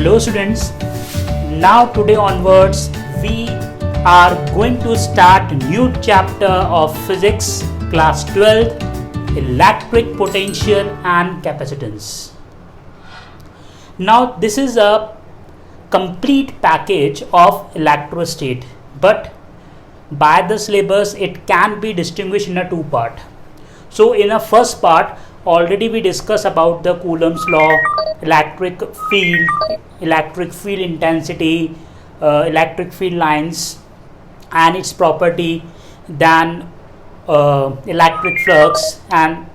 Hello students, now today onwards we are going to start new chapter of physics class 12 electric potential and capacitance. Now this is a complete package of electrostate, but by the syllabus it can be distinguished in a two part. So in the first part already we discussed about the Coulomb's law, electric field intensity, electric field lines and its property, then electric flux, and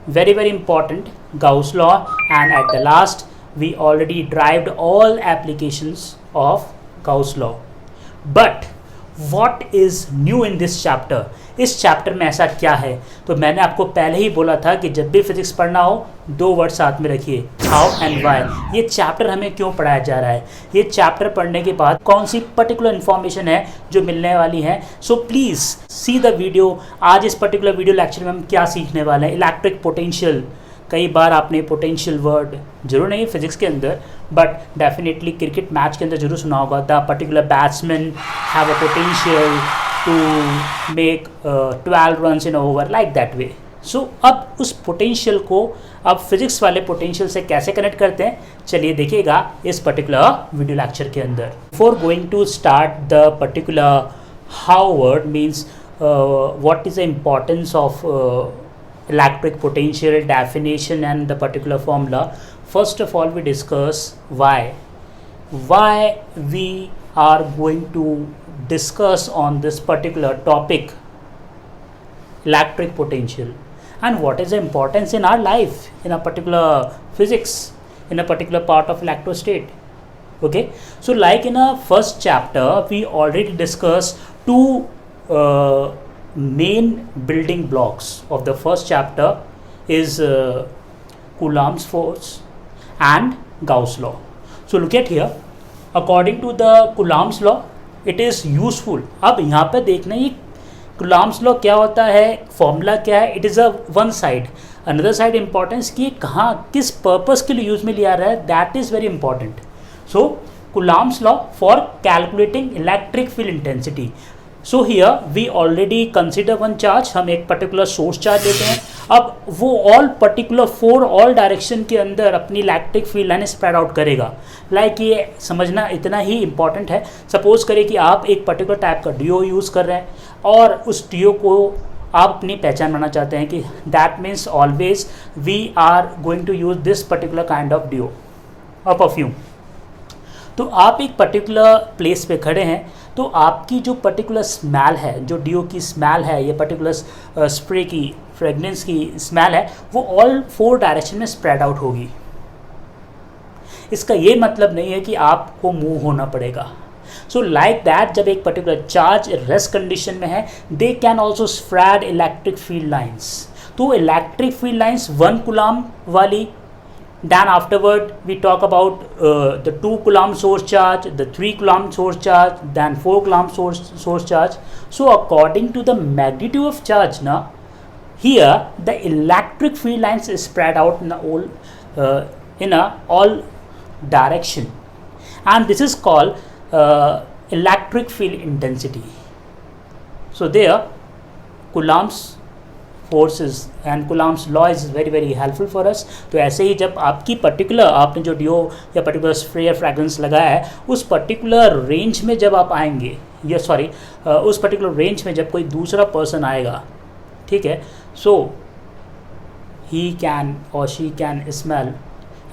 very important Gauss law, and at the last we already derived all applications of Gauss law. But what is new in this chapter? इस chapter में ऐसा क्या है? तो मैंने आपको पहले ही बोला था कि जब भी फिजिक्स पढ़ना हो दो वर्ड साथ में रखिए, हाउ एंड व्हाई. ये चैप्टर हमें क्यों पढ़ाया जा रहा है, ये चैप्टर पढ़ने के बाद कौन सी पर्टिकुलर इन्फॉर्मेशन है जो मिलने वाली है. So please see the video. आज इस पर्टिकुलर वीडियो लेक्चर में हम क्या सीखने वाले हैं? Electric potential. कई बार आपने पोटेंशियल वर्ड जरूर नहीं फिजिक्स के अंदर, बट डेफिनेटली क्रिकेट मैच के अंदर जरूर सुना होगा. The particular batsman have a potential to make 12 runs in over, like that way. So अब उस पोटेंशियल को अब फिजिक्स वाले पोटेंशियल से कैसे कनेक्ट करते हैं, चलिए देखिएगा इस पर्टिकुलर वीडियो लेक्चर के अंदर. Before going to start the particular how word means what is the importance of electric potential definition and the particular formula, first of all we discuss why we are going to discuss on this particular topic, electric potential, and what is the importance in our life in a particular physics, in a particular part of electrostate. Okay, so like in a first chapter we already discussed two main building blocks of the first chapter is Coulomb's force and Gauss law. So look at here, according to the Coulomb's law it is useful. अब यहाँ पे देखना ये Coulomb's law क्या होता है, formula क्या है. It is a one side, another side importance कि कहाँ किस पर्पस के लिए यूज में लिया रहा है, that is very important. So Coulomb's law for calculating electric field intensity. So here we already consider one charge. हम एक पर्टिकुलर सोर्स चार्ज लेते हैं. अब वो all particular for all direction के अंदर अपनी electric field line spread out करेगा. लाइक ये समझना इतना ही इंपॉर्टेंट है. सपोज करें कि आप एक पर्टिकुलर टाइप का डीओ यूज़ कर रहे हैं और उस डीओ को आप अपनी पहचान बनाना चाहते हैं कि that means always we are going to use this particular kind of deo और परफ्यूम. तो आप एक पर्टिकुलर प्लेस पे खड़े हैं तो आपकी जो पर्टिकुलर स्मेल है, जो डीओ की स्मेल है, ये पर्टिकुलर स्प्रे की फ्रेगनेंस की स्मेल है, वो ऑल फोर डायरेक्शन में स्प्रेड आउट होगी. इसका ये मतलब नहीं है कि आपको मूव होना पड़ेगा. सो लाइक दैट जब एक पर्टिकुलर चार्ज रेस्ट कंडीशन में है, they can also spread electric field lines. तो इलेक्ट्रिक फील्ड लाइन्स 1 कूलम वाली, then afterward we talk about the 2 coulomb source charge, the 3 coulomb source charge, then 4 coulomb source charge. So according to the magnitude of charge now, here the electric field lines is spread out in all direction, and this is called electric field intensity. So there Coulomb's forces and Coulomb's law is very helpful for us. तो ऐसे ही जब आपकी particular आपने जो do या particular spray या fragrance लगाया है उस पर्टिकुलर रेंज में जब आप आएंगे, या सॉरी उस पर्टिकुलर रेंज में जब कोई दूसरा पर्सन आएगा, ठीक है, सो ही कैन और she can smell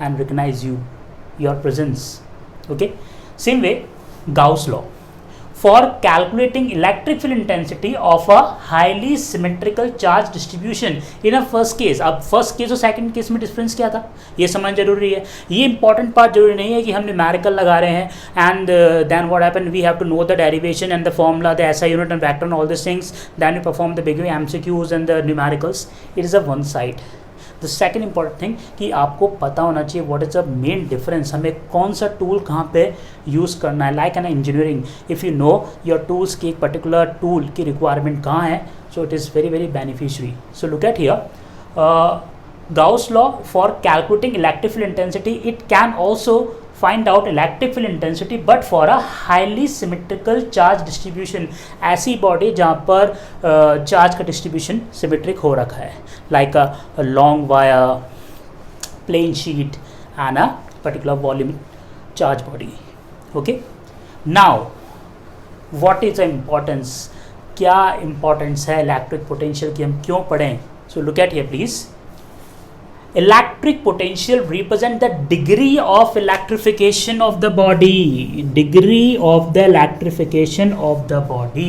and recognise your presence. Okay, same way Gauss law for calculating electric field intensity of a highly symmetrical charge distribution in a first case. अब first case और second case में difference क्या था ये समझ जरूरी है. ये इंपॉर्टेंट पार्ट जरूरी नहीं है कि हम न्यूमेरिकल लगा रहे हैं and then what happen, we have to know the derivation and the formula, the SI unit and vector and all this things, then we perform the big MCQs and the numericals. It is a one side. The second important thing कि आपको पता होना चाहिए what is the main difference, हमें कौन सा tool कहाँ पे यूज़ करना है. Like an engineering, if you know your tools की एक पर्टिकुलर टूल की रिक्वायरमेंट कहाँ है, so it is very beneficiary. So look at here, Gauss law for calculating electric field intensity, it can also find out electric field intensity but for a highly symmetrical charge distribution. ऐसी body जहाँ पर charge का distribution symmetric हो रखा है, like a long wire, plane sheet and a particular volume charge body. Okay, now what is the importance? क्या importance है electric potential की, हम क्यों पढ़ें? So look at here please. Electric potential represent the degree of electrification of the body. Degree of the electrification of the body.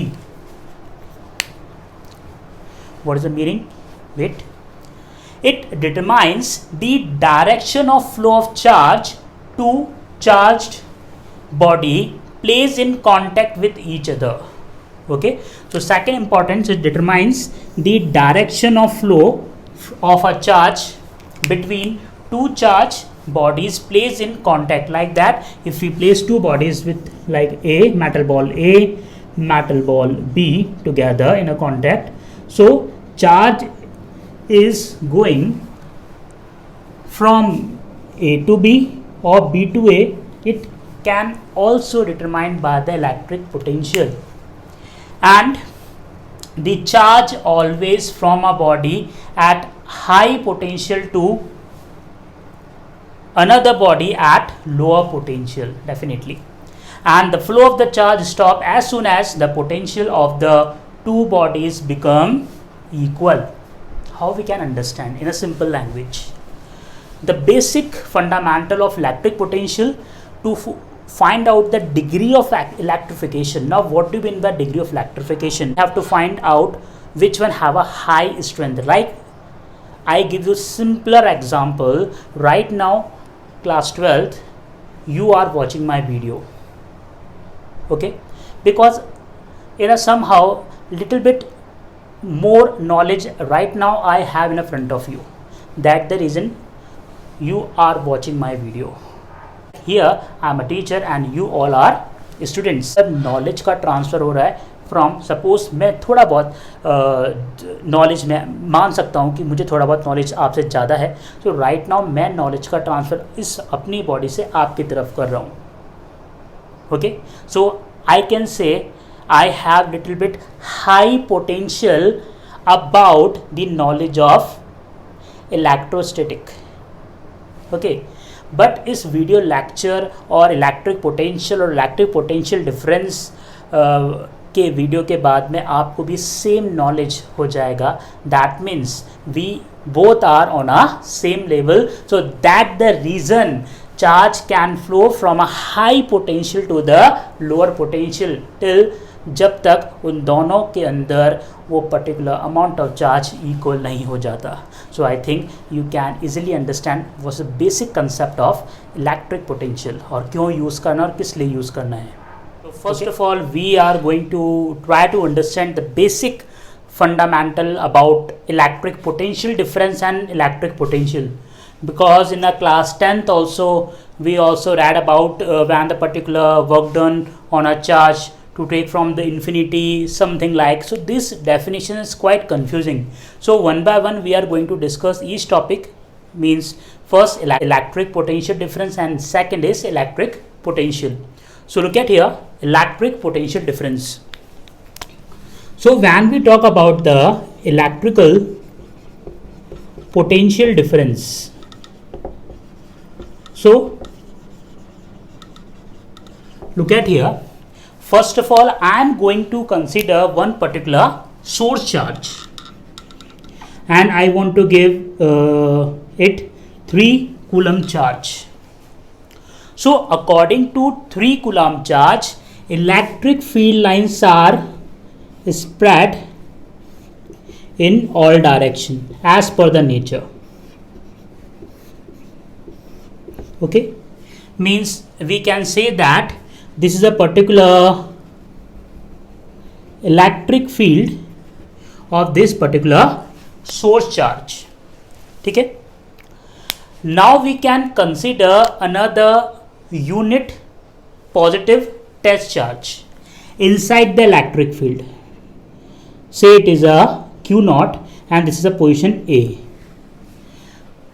What is the meaning? Wait. It determines the direction of flow of charge to charged body placed in contact with each other. Okay. So second importance, it determines the direction of flow of a charge between two charged bodies placed in contact. Like that, if we place two bodies with like a metal ball B together in a contact, so charge is going from A to B or B to A. It can also determined by the electric potential, and the charge always from a body at high potential to another body at lower potential, definitely, and the flow of the charge stop as soon as the potential of the two bodies become equal. How we can understand in a simple language? The basic fundamental of electric potential to find out the degree of electrification. Now what do you mean by degree of electrification? You have to find out which one have a high strength. Like I give you simpler example. Right now class 12th, you are watching my video, okay, because in a somehow little bit more knowledge right now I have in front of you. That the reason you are watching my video. Here I am a teacher and you all are students. Knowledge का transfer हो रहा है from, suppose मैं थोड़ा बहुत knowledge में मान सकता हूँ कि मुझे थोड़ा बहुत नॉलेज आपसे ज़्यादा है, तो राइट नाउ मैं नॉलेज का ट्रांसफ़र इस अपनी बॉडी से आपकी तरफ कर रहा हूँ. Okay, so I can say I have little bit high potential about the knowledge of electrostatic. Okay, but इस वीडियो लेक्चर और इलेक्ट्रिक पोटेंशियल डिफरेंस के वीडियो के बाद में आपको भी सेम नॉलेज हो जाएगा. That means we both are on a same level. So that the reason charge can flow from a high potential to the lower potential till जब तक उन दोनों के अंदर वो particular amount of charge equal नहीं हो जाता. So I think you can easily understand what the basic concept of electric potential और क्यों यूज़ करना और किस लिए यूज़ करना है. First of all, we are going to try to understand the basic fundamental about electric potential difference and electric potential, because in a class 10th also we also read about when the particular work done on a charge to take from the infinity, something like. So this definition is quite confusing. So one by one we are going to discuss each topic. Means first electric potential difference and second is electric potential. So look at here, electric potential difference. So when we talk about the electrical potential difference, so look at here. First of all, I am going to consider one particular source charge and I want to give it 3 coulomb charge. So according to 3 coulomb charge, electric field lines are spread in all direction as per the nature. Okay, means we can say that this is a particular electric field of this particular source charge. ठीक है. Now we can consider another unit positive test charge inside the electric field. Say it is a Q0 and this is a position A.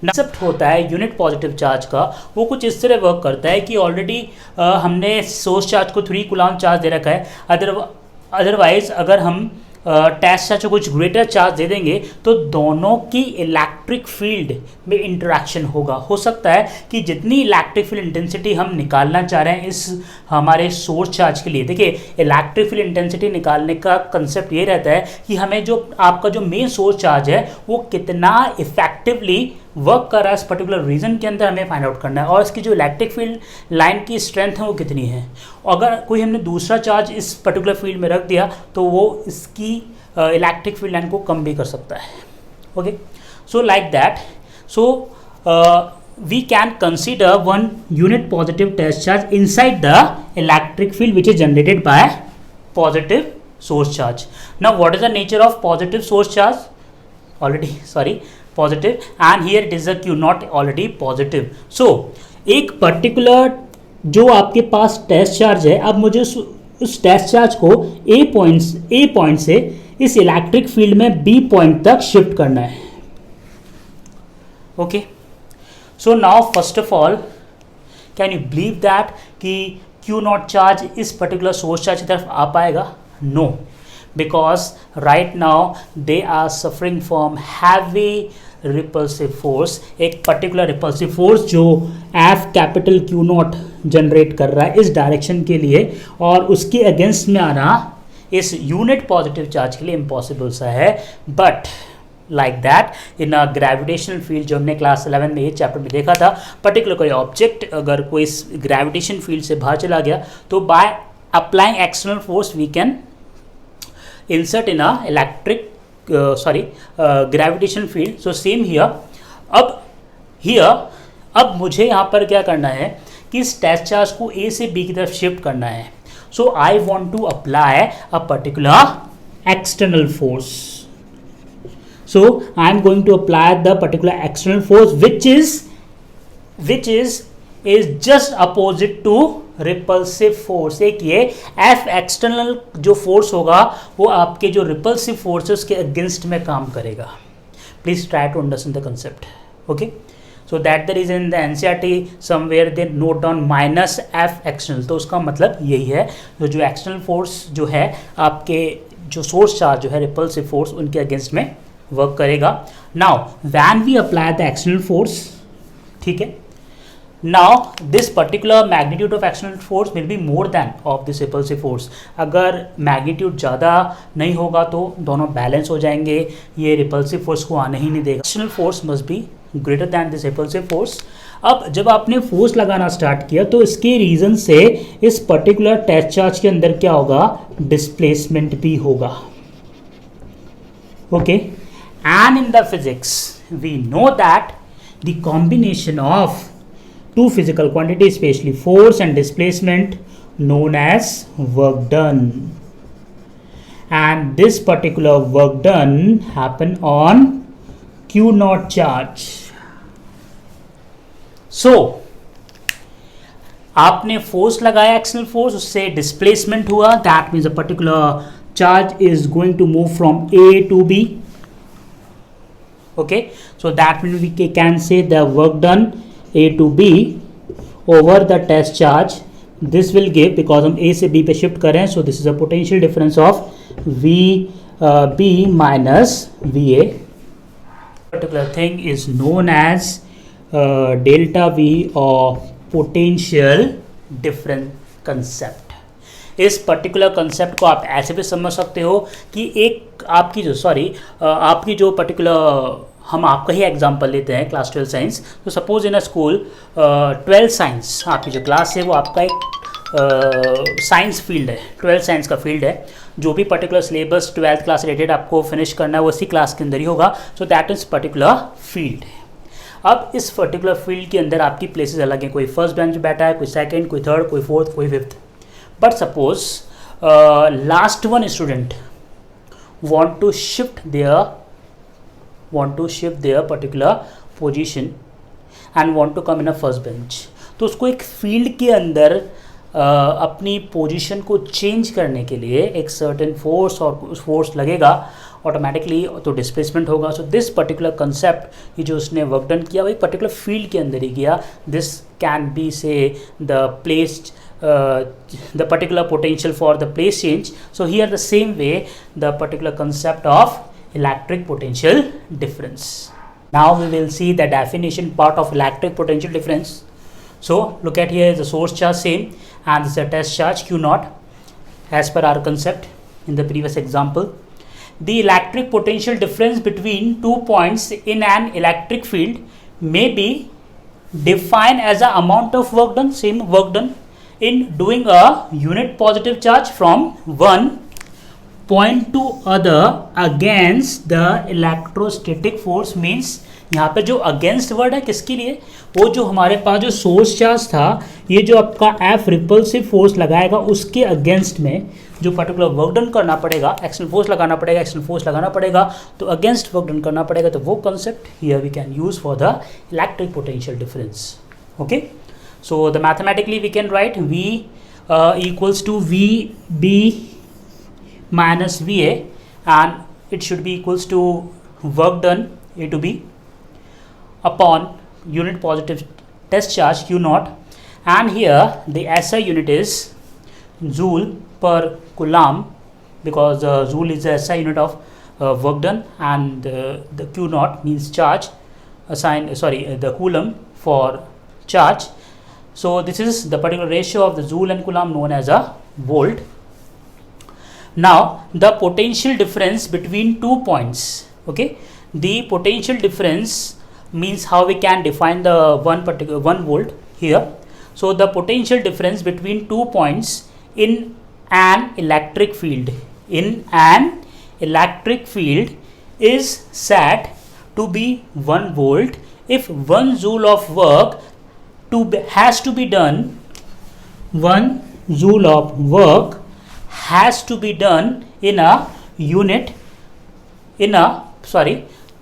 Concept होता है unit positive charge का, वो कुछ इस तरह work करता है कि ऑलरेडी हमने सोर्स चार्ज को 3 कूलम चार्ज दे रखा है, अदरवाइज अगर हम टेस्ट चार्ज को कुछ ग्रेटर चार्ज दे देंगे तो दोनों की इलेक्ट्रिक फील्ड में इंटरेक्शन होगा। हो सकता है कि जितनी इलेक्ट्रिक फील्ड इंटेंसिटी हम निकालना चाह रहे हैं इस हमारे सोर्स चार्ज के लिए, देखिए इलेक्ट्रिक फील्ड इंटेंसिटी निकालने का कंसेप्ट ये रहता है कि हमें जो आपका जो मेन सोर्स चार्ज है वो कितना इफेक्टिवली वर्क कर रहा है इस पर्टिकुलर रीजन के अंदर हमें फाइंड आउट करना है, और इसकी जो इलेक्ट्रिक फील्ड लाइन की स्ट्रेंथ है वो कितनी है। अगर कोई हमने दूसरा चार्ज इस पर्टिकुलर फील्ड में रख दिया तो वो इसकी इलेक्ट्रिक फील्ड लाइन को कम भी कर सकता है। Okay, so like that, so we can consider one unit positive test charge inside the electric field which is generated by positive source charge. Now what is the nature of positive source charge? Already positive, and here it is a Q not already positive. So एक particular जो आपके पास test charge है, अब मुझे उस test charge को ए point से इस इलेक्ट्रिक फील्ड में बी पॉइंट तक शिफ्ट करना है। Okay, so now first of all can you believe that कि क्यू नॉट चार्ज इस पर्टिकुलर सोर्स चार्ज की तरफ आ पाएगा? No, because right now they are suffering from heavy repulsive force, एक particular repulsive force जो F capital Q not generate कर रहा है इस डायरेक्शन के लिए, और उसके अगेंस्ट में आना इस यूनिट पॉजिटिव चार्ज के लिए इम्पॉसिबल सा है। But like that in a gravitational field, जो हमने क्लास 11 में ये चैप्टर में देखा था, पर्टिकुलर कोई ऑब्जेक्ट अगर कोई इस ग्रेविटेशन फील्ड से बाहर चला गया तो by applying external force we can insert in a electric gravitational field. So same here. अब मुझे यहाँ पर क्या करना है कि इस टेस्ट चार्ज को A से B की तरफ शिफ्ट करना है. So I want to apply a particular external force. So I am going to apply the particular external force which is just opposite to repulsive force. एक ये F external जो force होगा वो आपके जो रिपल्सिव फोर्स है उसके against में काम करेगा. Please try to understand the concept. Okay, so that the reason in the NCERT somewhere they note down minus F external. तो उसका मतलब यही है जो एक्सटर्नल फोर्स जो है आपके जो सोर्स चार्ज जो है रिपल्सिव फोर्स उनके अगेंस्ट में वर्क करेगा. Now when we apply the external force, ठीक है, now this particular magnitude of external force will be more than of this repulsive force. अगर मैग्नीट्यूड ज़्यादा नहीं होगा तो दोनों बैलेंस हो जाएंगे, ये रिपल्सिव फोर्स को आने ही नहीं देगा. External force must be greater than this repulsive force. अब जब आपने फोर्स लगाना स्टार्ट किया तो इसके रीज़न से इस पर्टिकुलर टेस्ट चार्ज के अंदर क्या होगा, डिस्प्लेसमेंट भी होगा. Okay, and in the physics we know that the combination of two physical quantities, especially force and displacement, known as work done, and this particular work done happen on Q naught charge. So आपने force लगाया external force, उससे displacement हुआ, that means a particular charge is going to move from A to B. Okay, so that means we can say the work done A to B over the test charge. This will give, because हम A से B पे shift करें, so this is a potential difference of VB minus VA. Particular thing is known as delta V or potential difference concept. इस particular concept को आप ऐसे भी समझ सकते हो कि एक आपकी जो पर्टिकुलर, हम आपका ही एग्जांपल लेते हैं क्लास 12 साइंस. तो suppose in a school 12 science आपकी जो क्लास है वो आपका एक साइंस फील्ड है, 12 साइंस का फील्ड है. जो भी particular syllabus 12th class related आपको फिनिश करना है वो इसी क्लास के अंदर ही होगा. So that is particular field. अब इस पर्टिकुलर फील्ड के अंदर आपकी प्लेसेस अलग हैं, कोई फर्स्ट बेंच में बैठा है, कोई सेकेंड, कोई थर्ड, कोई फोर्थ, कोई fifth. But suppose last one student want to shift their particular position and want to come in a first bench. तो उसको एक फील्ड के अंदर अपनी पोजीशन को चेंज करने के लिए एक सर्टेन फोर्स और उस फोर्स लगेगा ऑटोमेटिकली, तो डिस्प्लेसमेंट होगा. सो दिस पर्टिकुलर कंसेप्ट ये जो उसने वर्क डन किया वो एक पर्टिकुलर फील्ड के अंदर ही किया. दिस कैन बी से the placed the particular potential for the place change. So here the same way the particular concept of electric potential difference. Now we will see the definition part of electric potential difference. So look at here is the source charge same and this is a test charge Q naught as per our concept in the previous example. The electric potential difference between 2 points in an electric field may be defined as the amount of work done, same work done in doing a unit positive charge from one point to other against the electrostatic force. means यहाँ पे जो against word है किसके लिए, वो जो हमारे पास जो सोर्स चार्ज था ये जो आपका एफ रिपल्सिव फोर्स लगाएगा उसके अगेंस्ट में जो पर्टिकुलर वर्क डन करना पड़ेगा, एक्सटर्नल फोर्स लगाना पड़ेगा, एक्सटर्नल फोर्स लगाना पड़ेगा, तो अगेंस्ट वर्क डन करना पड़ेगा. तो वो concept here we can use for the electric potential difference. Okay, so the mathematically we can write V equals to VB minus VA and it should be equals to work done A to B upon unit positive test charge Q naught, and here the SI unit is joule per coulomb because joule is the SI unit of work done, and the Q naught means charge the coulomb for charge. So this is the particular ratio of the joule and coulomb known as a volt. Now the potential difference between 2 points. Okay, the potential difference means how we can define the one volt here. So the potential difference between 2 points in an electric field is set to be 1 volt if 1 joule of work has to be done 1 joule of work has to be done in a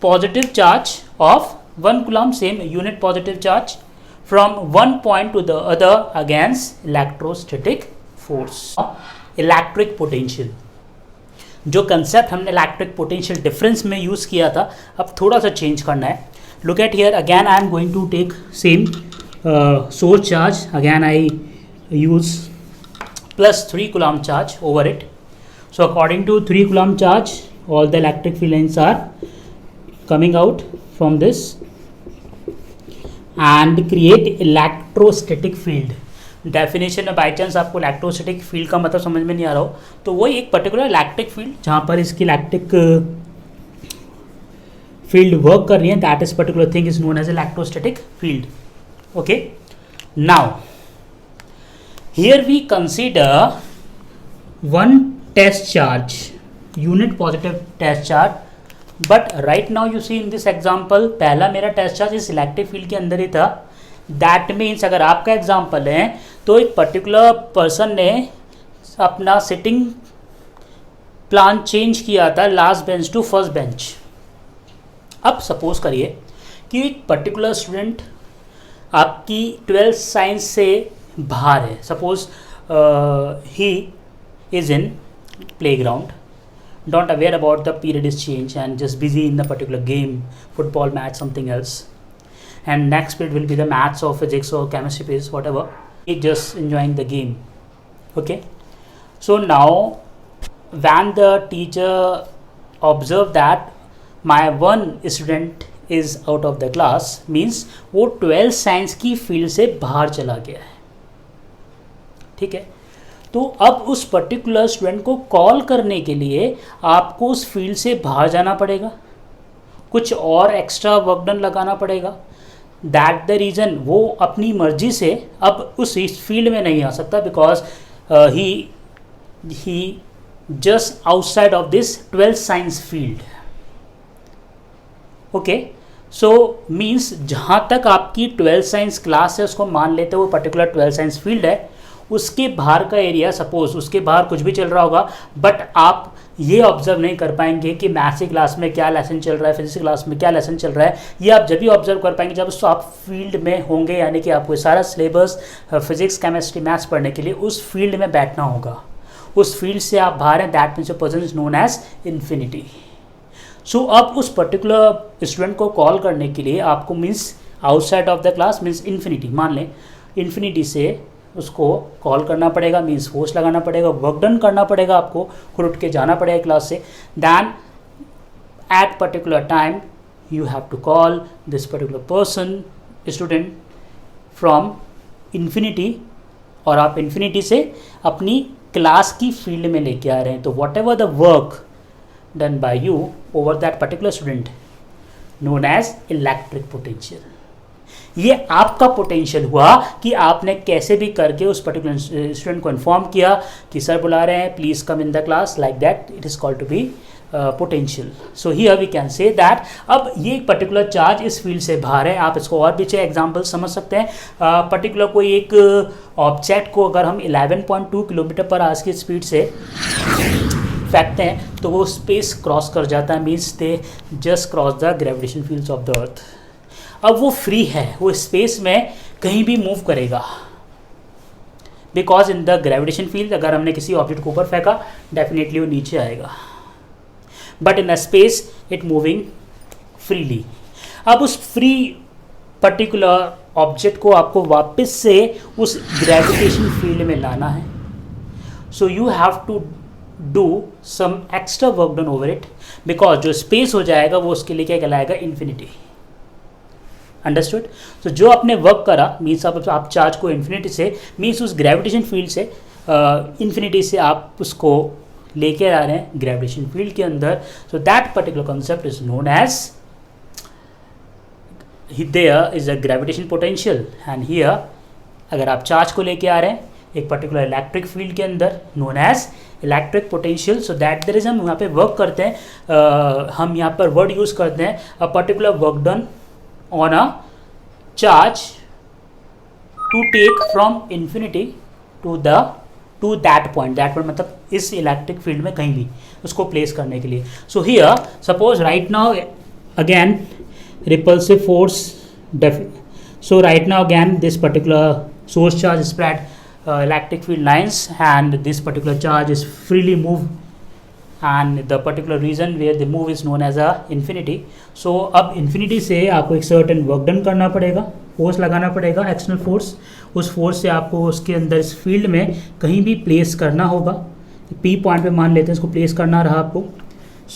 positive charge of 1 coulomb, same unit positive charge from one point to the other against electrostatic force. Electric potential जो concept हमने electric potential difference में use किया था अब थोड़ा सा change करना है. Look at here again I am going to take same source charge, again I use plus 3 coulomb charge over it. So according to 3 coulomb charge all the electric field lines are coming out from this and create electrostatic field. Definition में by chance आपको electrostatic field का मतलब समझ में नहीं आ रहा हो तो वही एक पर्टिकुलर इलेक्ट्रिक फील्ड जहाँ पर इसकी इलेक्ट्रिक फील्ड वर्क कर रही है, that is particular thing is known as electrostatic field. Okay, now here we consider one test charge, unit positive test charge, but right now you see in this example पहला मेरा test charge इस electric field के अंदर ही था. That means अगर आपका example है तो एक पर्टिकुलर पर्सन ने अपना सिटिंग प्लान चेंज किया था last bench to first bench. अब सपोज करिए कि एक पर्टिकुलर स्टूडेंट आपकी 12th साइंस से बाहर है. Suppose he is in play ground, don't aware about the period is change and just busy in the particular game, football match, something else, and next period will be the maths और physics और chemistry periods what ever, he just enjoying the game. Okay, so now when the teacher observed that my one student is out of the class means वो 12th science की field से बाहर चला गया है. ठीक है, तो अब उस पर्टिकुलर स्टूडेंट को कॉल करने के लिए आपको उस फील्ड से बाहर जाना पड़ेगा, कुछ और एक्स्ट्रा वर्क डन लगाना पड़ेगा. दैट द रीज़न वो अपनी मर्जी से अब उस फील्ड में नहीं आ सकता because he just outside of this 12th science field. Okay, so means जहाँ तक आपकी 12th साइंस क्लास है उसको मान लेते हैं वो पर्टिकुलर 12th साइंस फील्ड है, उसके बाहर का एरिया, सपोज उसके बाहर कुछ भी चल रहा होगा, बट आप ये ऑब्जर्व नहीं कर पाएंगे कि मैथ्स की क्लास में क्या लेसन चल रहा है, फिजिक्स की क्लास में क्या लेसन चल रहा है। ये आप जब भी ऑब्जर्व कर पाएंगे जब आप फील्ड में होंगे, यानी कि आपको सारा सिलेबस फिजिक्स केमिस्ट्री मैथ्स पढ़ने के लिए उस फील्ड में बैठना होगा। उस फील्ड से आप बाहर हैं, that means your person is known as infinity. So अब उस पर्टिकुलर स्टूडेंट को कॉल करने के लिए आपको means outside of the class means infinity, मान लें इन्फिनिटी से उसको कॉल करना पड़ेगा, मीन्स फोर्स लगाना पड़ेगा, वर्क डन करना पड़ेगा, आपको खुद उठ के जाना पड़ेगा क्लास से। Then at particular time you have to call this particular person student from infinity, और आप इन्फिनिटी से अपनी क्लास की फील्ड में लेके आ रहे हैं। तो whatever the work done by you over that particular student known as electric potential. ये आपका पोटेंशियल हुआ कि आपने कैसे भी करके उस पर्टिकुलर स्टूडेंट को इन्फॉर्म किया कि सर बुला रहे हैं, please come in the class, like that it is called to be potential. So here we can say that अब ये पर्टिकुलर चार्ज इस फील्ड से बाहर है। आप इसको और भी अच्छे एग्जाम्पल समझ सकते हैं। पर्टिकुलर कोई एक ऑब्जेक्ट को अगर हम 11.2 किलोमीटर पर आवर्स की स्पीड से फेंकते हैं तो वो स्पेस क्रॉस कर जाता है, means they just cross the gravitation fields of the earth. अब वो फ्री है, वो स्पेस में कहीं भी मूव करेगा, because in the gravitation field अगर हमने किसी ऑब्जेक्ट को ऊपर फेंका डेफिनेटली वो नीचे आएगा, but in a space it moving freely. अब उस फ्री पर्टिकुलर ऑब्जेक्ट को आपको वापस से उस ग्रेविटेशन फील्ड में लाना है। So you have to do some extra work done over it, because जो स्पेस हो जाएगा वो उसके लिए क्या कहलाएगा, इन्फिनिटी। अंडरस्टूड? तो जो आपने वर्क करा मीन्स आप चार्ज को इन्फिनिटी से मीन्स उस ग्रेविटेशन फील्ड से इन्फिनिटी से आप उसको लेके आ रहे हैं ग्रेविटेशन फील्ड के अंदर। So that particular concept is known as there is a gravitation potential. And here अगर आप चार्ज को लेके आ रहे हैं एक पर्टिकुलर इलेक्ट्रिक फील्ड के अंदर known as electric potential. So that there is हम यहाँ पे वर्क करते हैं, हम यहाँ पर वर्ड यूज करते हैं a particular work done on a charge to take from infinity to that point मतलब इस इलेक्ट्रिक फील्ड में कहीं भी उसको प्लेस करने के लिए। So here suppose right now again repulsive force, so right now again this particular source charge spread electric field lines and this particular charge is freely moved and the particular region where the move is known as a infinity. So अब infinity से आपको एक certain work done करना पड़ेगा, force लगाना पड़ेगा, external force. उस force से आपको उसके अंदर इस फील्ड में कहीं भी प्लेस करना होगा। P पॉइंट पे मान लेते हैं इसको प्लेस करना रहा आपको।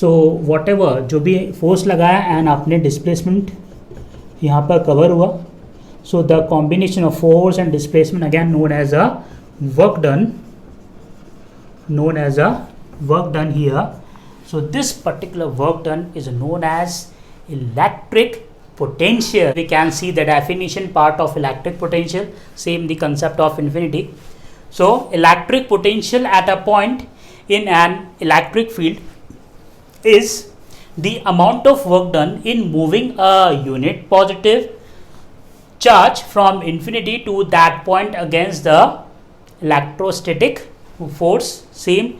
सो वॉट एवर जो भी फोर्स लगाया एंड आपने डिस्प्लेसमेंट यहाँ पर कवर हुआ। So the combination of force and displacement again known as a work done, known as a work done here. So this particular work done is known as electric potential. We can see the definition part of electric potential, same the concept of infinity. So electric potential at a point in an electric field is the amount of work done in moving a unit positive charge from infinity to that point against the electrostatic force. Same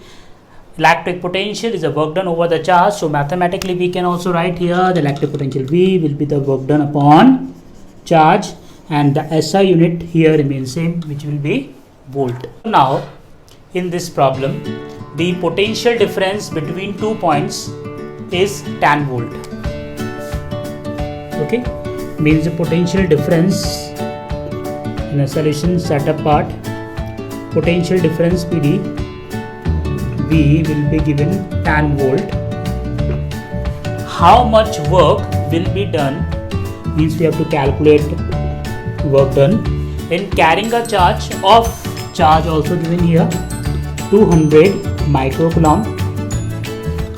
electric potential is a work done over the charge. So mathematically we can also write here the electric potential V will be the work done upon charge and the SI unit here remains same, which will be volt. Now in this problem the potential difference between 2 points is 10 volt. Okay, means the potential difference in a solution setup part, potential difference PD V will be given 10 volt. How much work will be done means we have to calculate work done in carrying a charge of charge also given here 200 microcoulomb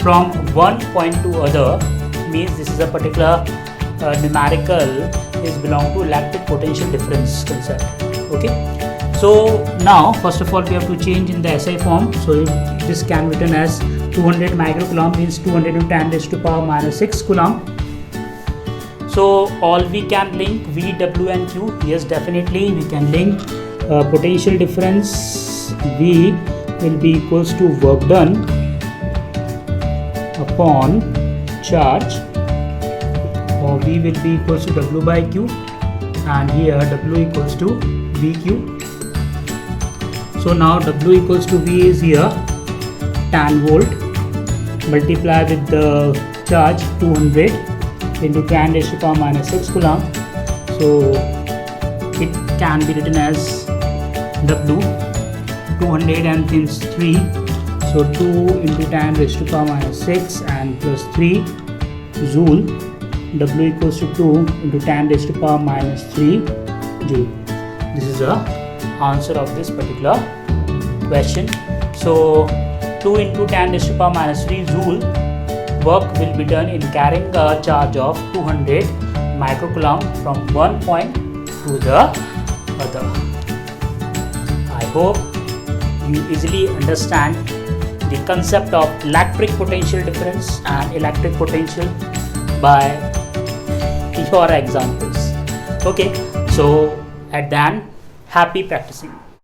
from one point to other, means this is a particular numerical is belong to electric potential difference concept. Okay, so now first of all we have to change in the SI form. So this can be written as 200 microcoulomb means 200 into 10 raised to power minus 6 coulomb. So all we can link V, W and Q. Yes, definitely we can link potential difference V will be equals to work done upon charge, or V will be equals to W by Q, and here W equals to VQ. So now W equals to V is here 10 volt multiply with the charge 200 into 10 raised to power minus 6 coulomb. So it can be written as W 200 and times 3, so 2 into 10 raised to power minus 6 and plus 3 joule. W equals to 2 into 10 raised to power minus 3 joule. This is the answer of this particular question. So 2 into 10 raised to power minus 3 joule work will be done in carrying a charge of 200 microcoulomb from one point to the other. I hope you easily understand the concept of electric potential difference and electric potential by your examples. Okay, so at then, happy practicing.